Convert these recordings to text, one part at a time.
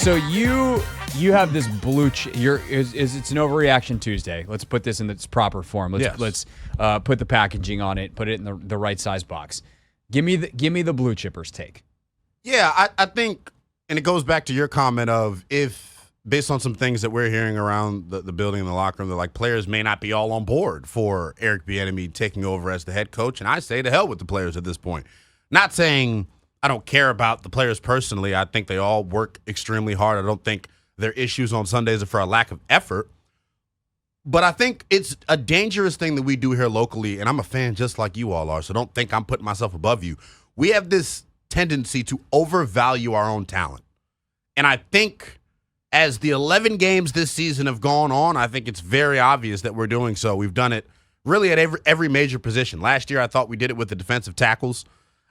So you have this it's an Overreaction Tuesday. Let's put this in its proper form. Let's put the packaging on it, put it in the right size box. Give me the blue chippers take. Yeah, I think, and it goes back to your comment of if, based on some things that we're hearing around the building and the locker room, that like players may not be all on board for Eric Bieniemy taking over as the head coach. And I say to hell with the players at this point. Not saying I don't care about the players personally. I think they all work extremely hard. I don't think their issues on Sundays are for a lack of effort. But I think it's a dangerous thing that we do here locally, and I'm a fan just like you all are, so don't think I'm putting myself above you. We have this tendency to overvalue our own talent. And I think as the 11 games this season have gone on, I think it's very obvious that we're doing so. We've done it really at every major position. Last year, I thought we did it with the defensive tackles.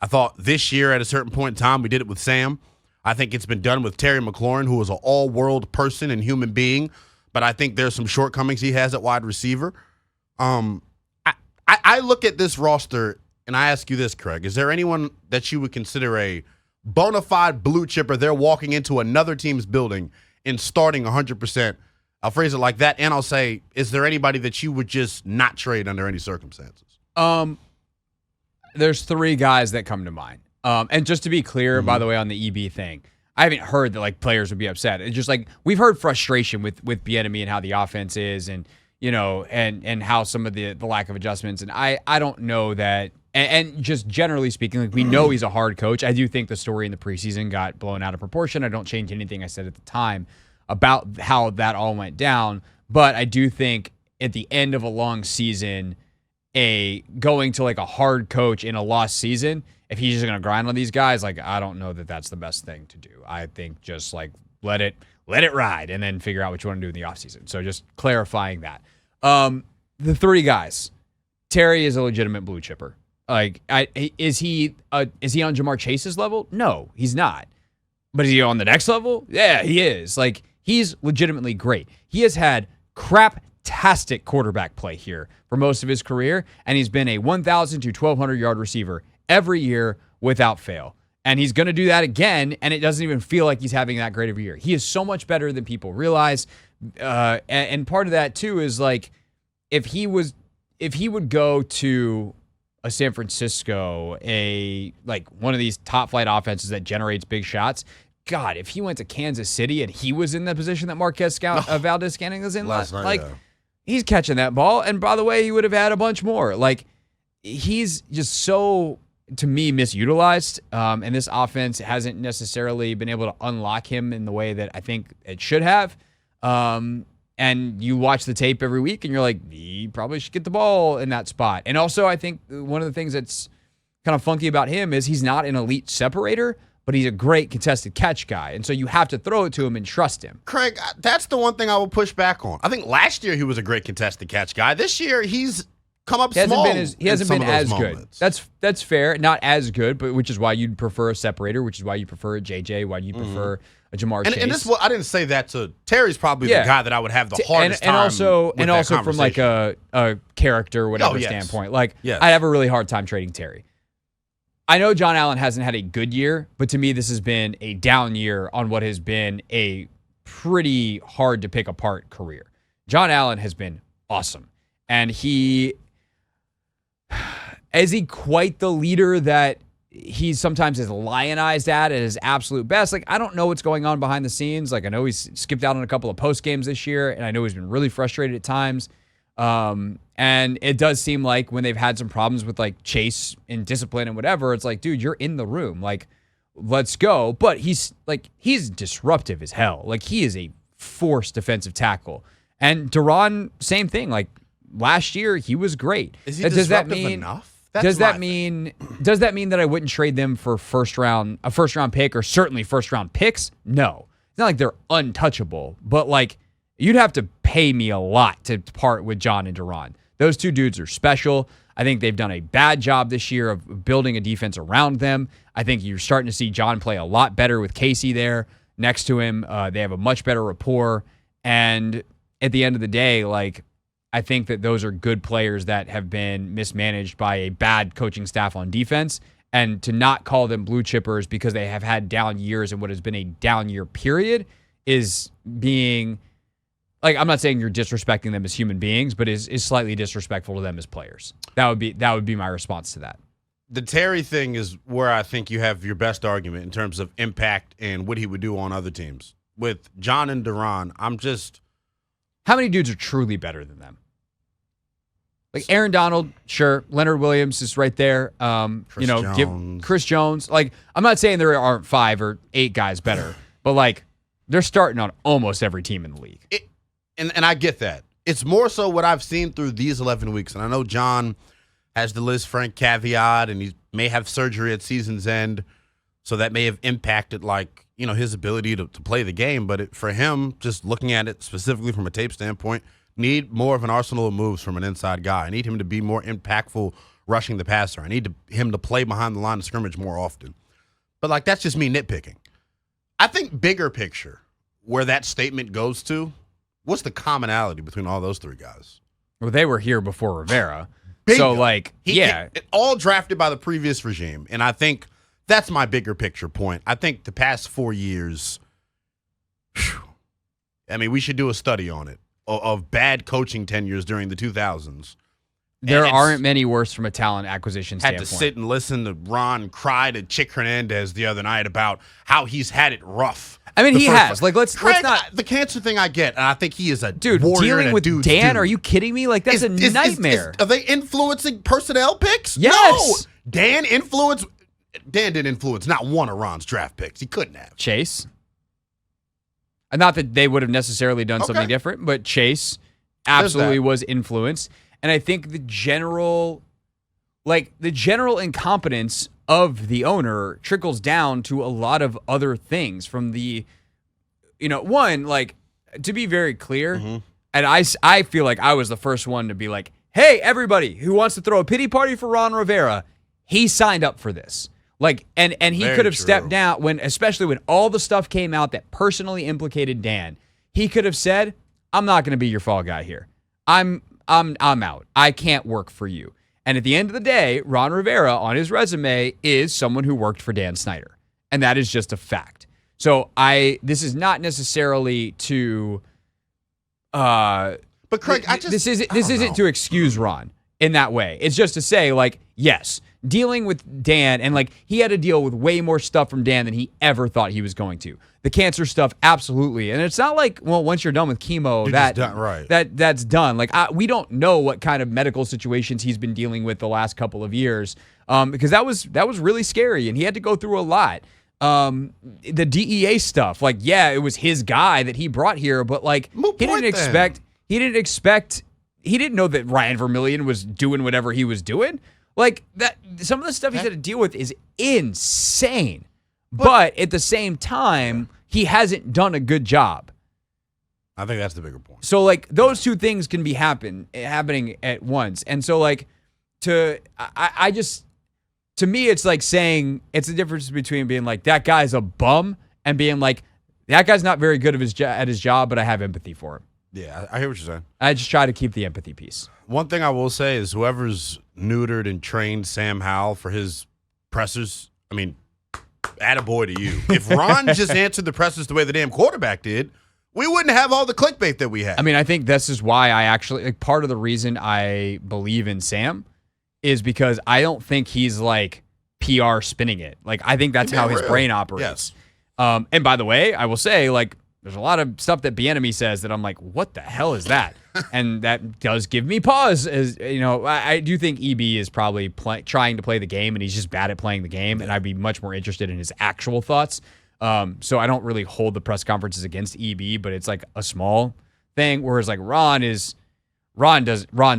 I thought this year at a certain point in time, we did it with Sam. I think it's been done with Terry McLaurin, who is an all-world person and human being, but I think there's some shortcomings he has at wide receiver. I look at this roster, and I ask you this, Craig. Is there anyone that you would consider a bona fide blue chipper? They're walking into another team's building and starting 100%. I'll phrase it like that, and I'll say, is there anybody that you would just not trade under any circumstances? There's three guys that come to mind. And just to be clear, by the way, on the EB thing, I haven't heard that like players would be upset. It's just like we've heard frustration with Bieniemy and how the offense is, and and how some of the lack of adjustments. And I don't know that. And just generally speaking, like we know he's a hard coach. I do think the story in the preseason got blown out of proportion. I don't change anything I said at the time about how that all went down. But I do think at the end of a long season, going to like a hard coach in a lost season, if he's just going to grind on these guys, like I don't know that that's the best thing to do. I think just like let it ride and then figure out what you want to do in the offseason. So just clarifying that. The three guys, Terry is a legitimate blue chipper. Like, is he on Jamar Chase's level? No, he's not. But is he on the next level? Yeah, he is. Like, he's legitimately great. He has had crap-tastic quarterback play here for most of his career, and he's been a 1,000 to 1,200 yard receiver every year without fail. And he's going to do that again, and it doesn't even feel like he's having that great of a year. He is so much better than people realize. And part of that, too, is like if he would go to a San Francisco, one of these top flight offenses that generates big shots. God, if he went to Kansas City and he was in the position that Marquez Valdez-Scantling was in last night, he's catching that ball. And by the way, he would have had a bunch more. Like, he's just so, to me, misutilized. And this offense hasn't necessarily been able to unlock him in the way that I think it should have. And you watch the tape every week and you're like, he probably should get the ball in that spot. And also, I think one of the things that's kind of funky about him is he's not an elite separator, but he's a great contested catch guy. And so you have to throw it to him and trust him. Craig, that's the one thing I will push back on. I think last year he was a great contested catch guy. This year he's come up small. He hasn't been as good. That's fair. Not as good, but which is why you'd prefer a separator, which is why you prefer a JJ, why you prefer a Jamar Chase. And this, I didn't say that to Terry's probably the guy that I would have the hardest time and also from like a character whatever standpoint. Like I'd have a really hard time trading Terry. I know John Allen hasn't had a good year, but to me this has been a down year on what has been a pretty hard to pick apart career. John Allen has been awesome. And is he quite the leader that he sometimes is lionized at his absolute best? Like, I don't know what's going on behind the scenes. Like, I know he's skipped out on a couple of post games this year, and I know he's been really frustrated at times. And it does seem like when they've had some problems with like Chase and discipline and whatever, it's like, dude, you're in the room. Like, let's go. But he's disruptive as hell. Like, he is a force defensive tackle. And Duran, same thing. Like, last year he was great. Is he disruptive enough? Does that mean that I wouldn't trade them for a first round pick or certainly first round picks? No. It's not like they're untouchable, but like you'd have to pay me a lot to part with John and Duran. Those two dudes are special. I think they've done a bad job this year of building a defense around them. I think you're starting to see John play a lot better with Casey there next to him. They have a much better rapport. And at the end of the day, like, I think that those are good players that have been mismanaged by a bad coaching staff on defense. And to not call them blue chippers because they have had down years and what has been a down year period is being, like, I'm not saying you're disrespecting them as human beings, but is slightly disrespectful to them as players. That would be my response to that. The Terry thing is where I think you have your best argument in terms of impact and what he would do on other teams. With John and Duran, how many dudes are truly better than them? Like Aaron Donald, sure. Leonard Williams is right there. Jones. Chris Jones. Like, I'm not saying there aren't 5 or 8 guys better, but like they're starting on almost every team in the league. And I get that. It's more so what I've seen through these 11 weeks. And I know John has the Liz Frank caveat, and he may have surgery at season's end, so that may have impacted his ability to play the game. But for him, just looking at it specifically from a tape standpoint, need more of an arsenal of moves from an inside guy. I need him to be more impactful rushing the passer. I need him to play behind the line of scrimmage more often. But, that's just me nitpicking. I think bigger picture, where that statement goes to, what's the commonality between all those 3 guys? Well, they were here before Rivera. Bingo. So, all drafted by the previous regime. And I think that's my bigger picture point. I think the past 4 years, we should do a study on it. Of bad coaching tenures during the 2000s. There aren't many worse from a talent acquisition standpoint. Had to sit and listen to Ron cry to Chick Hernandez the other night about how he's had it rough. I mean, he has. Let's not. The cancer thing I get, and I think he is a dude. warrior Dealing and a with dude's Dan, dude. Are you kidding me? Like, that's a nightmare. Are they influencing personnel picks? Yes. No. Dan didn't influence not one of Ron's draft picks. He couldn't have. Chase. Not that they would have necessarily done something different, but Chase absolutely was influenced. And I think the general incompetence of the owner trickles down to a lot of other things from the, to be very clear, and I feel like I was the first one to be like, hey, everybody who wants to throw a pity party for Ron Rivera, he signed up for this. And he could have stepped down especially when all the stuff came out that personally implicated Dan. He could have said, I'm not going to be your fall guy here. I'm out. I can't work for you. And at the end of the day, Ron Rivera on his resume is someone who worked for Dan Snyder. And that is just a fact. So this is not necessarily to but Craig, this isn't to excuse Ron in that way. It's just to say, yes, dealing with Dan, and he had to deal with way more stuff from Dan than he ever thought he was going to. The cancer stuff, absolutely. And it's not once you're done with chemo, that's done. We don't know what kind of medical situations he's been dealing with the last couple of years, because that was really scary, and he had to go through a lot. The DEA stuff, it was his guy that he brought here, but he didn't know that Ryan Vermillion was doing whatever he was doing. Some of the stuff he's had to deal with is insane. But at the same time, he hasn't done a good job. I think that's the bigger point. So those two things can be happening at once. And so to me, it's saying it's the difference between being that guy's a bum and being that guy's not very good at his job, but I have empathy for him. Yeah, I hear what you're saying. I just try to keep the empathy piece. One thing I will say is whoever's neutered and trained Sam Howell for his pressers, attaboy to you. If Ron just answered the pressers the way the damn quarterback did, we wouldn't have all the clickbait that we have. I think this is why I actually, part of the reason I believe in Sam is because I don't think he's PR spinning it. I think that's how his brain operates. Yes. And by the way, I will say, there's a lot of stuff that Bieniemy says that I'm what the hell is that? And that does give me pause. As I do think EB is probably trying to play the game, and he's just bad at playing the game. And I'd be much more interested in his actual thoughts. So I don't really hold the press conferences against EB, but it's a small thing. Whereas Ron's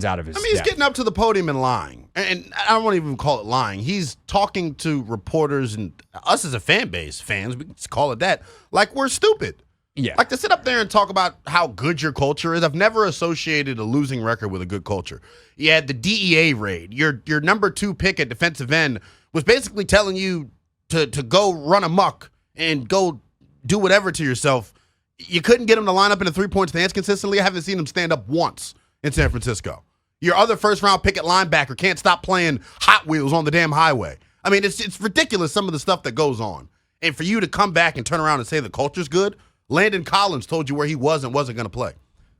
out of his. He's getting up to the podium and lying, and I don't want to even call it lying. He's talking to reporters and us as a fan base, fans, we can call it that. We're stupid. Yeah. To sit up there and talk about how good your culture is. I've never associated a losing record with a good culture. You had the DEA raid. Your number 2 pick at defensive end was basically telling you to go run amok and go do whatever to yourself. You couldn't get him to line up in a 3-point stance consistently. I haven't seen him stand up once in San Francisco. Your other first-round pick at linebacker can't stop playing Hot Wheels on the damn highway. I mean, it's ridiculous some of the stuff that goes on. And for you to come back and turn around and say the culture's good, Landon Collins told you where he was and wasn't going to play.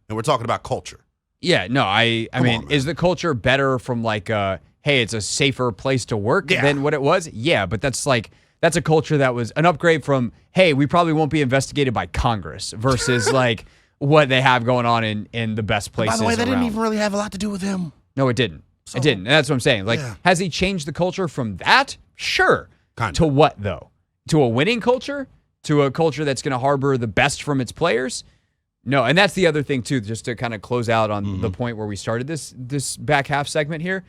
And we're talking about culture. Yeah, no, I mean, is the culture better from like, hey, it's a safer place to work than what it was? Yeah, but that's a culture that was an upgrade from, hey, we probably won't be investigated by Congress versus like what they have going on in the best places. By the way, that around. didn't even really have a lot to do with him. No, it didn't. It didn't. And that's what I'm saying. Like, has he changed the culture from that? Sure. Kind of. To what, though? To a winning culture? To a culture that's going to harbor the best from its players? No. And that's the other thing, too, just to kind of close out on the point where we started this back half segment here.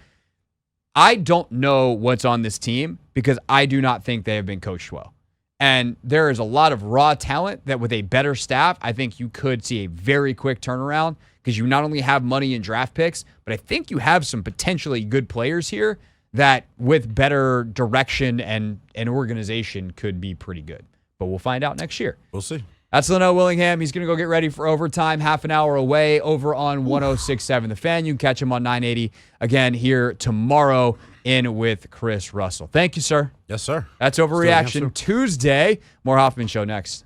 I don't know what's on this team because I do not think they have been coached well. And there is a lot of raw talent that with a better staff, I think you could see a very quick turnaround because you not only have money in draft picks, but I think you have some potentially good players here that with better direction and organization could be pretty good. But we'll find out next year. We'll see. That's Lynnell WIllingham. He's going to go get ready for overtime, half an hour away over on 106.7 The Fan. You can catch him on 980 again here tomorrow in with Chris Russell. Thank you, sir. Yes, sir. That's Overreaction Tuesday. More Hoffman Show next.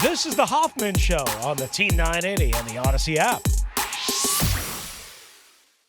This is the Hoffman Show on the Team 980 and the Odyssey app.